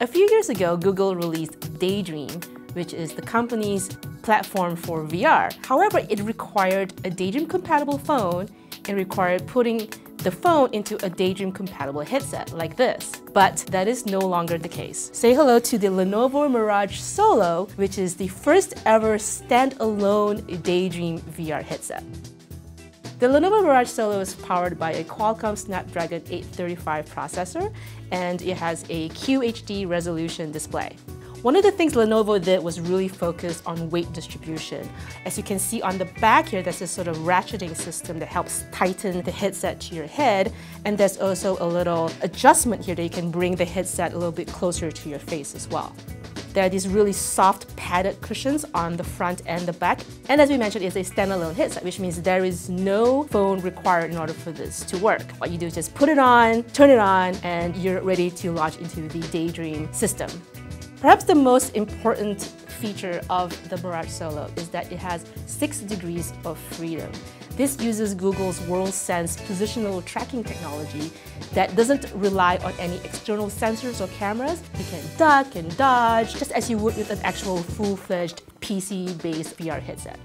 A few years ago, Google released Daydream, which is the company's platform for VR. However, it required a Daydream-compatible phone and required putting the phone into a Daydream-compatible headset like this. But that is no longer the case. Say hello to the Lenovo Mirage Solo, which is the first ever standalone Daydream VR headset. The Lenovo Mirage Solo is powered by a Qualcomm Snapdragon 835 processor, and it has a QHD resolution display. One of the things Lenovo did was really focus on weight distribution. As you can see on the back here, there's this sort of ratcheting system that helps tighten the headset to your head, and there's also a little adjustment here that you can bring the headset a little bit closer to your face as well. There are these really soft padded cushions on the front and the back. And as we mentioned, it's a standalone headset, which means there is no phone required in order for this to work. What you do is just put it on, turn it on, and you're ready to launch into the Daydream system. Perhaps the most important feature of the Mirage Solo is that it has 6 degrees of freedom. This uses Google's WorldSense positional tracking technology that doesn't rely on any external sensors or cameras. You can duck and dodge, just as you would with an actual full-fledged PC-based VR headset.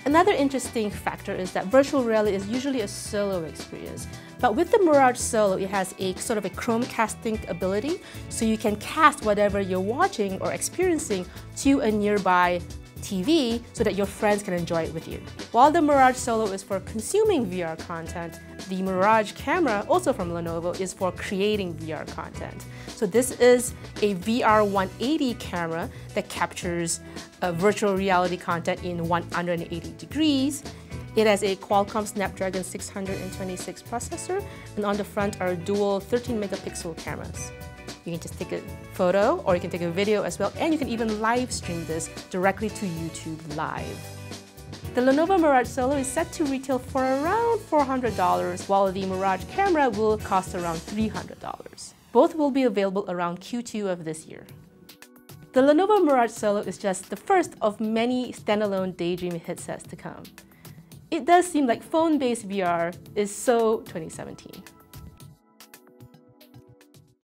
Another interesting factor is that virtual reality is usually a solo experience. But with the Mirage Solo, it has a sort of a Chromecasting ability, so you can cast whatever you're watching or experiencing to a nearby TV so that your friends can enjoy it with you. While the Mirage Solo is for consuming VR content, the Mirage Camera, also from Lenovo, is for creating VR content. So this is a VR 180 camera that captures virtual reality content in 180 degrees. It has a Qualcomm Snapdragon 626 processor, and on the front are dual 13-megapixel cameras. You can just take a photo, or you can take a video as well, and you can even live stream this directly to YouTube Live. The Lenovo Mirage Solo is set to retail for around $400, while the Mirage Camera will cost around $300. Both will be available around Q2 of this year. The Lenovo Mirage Solo is just the first of many standalone Daydream headsets to come. It does seem like phone-based VR is so 2017.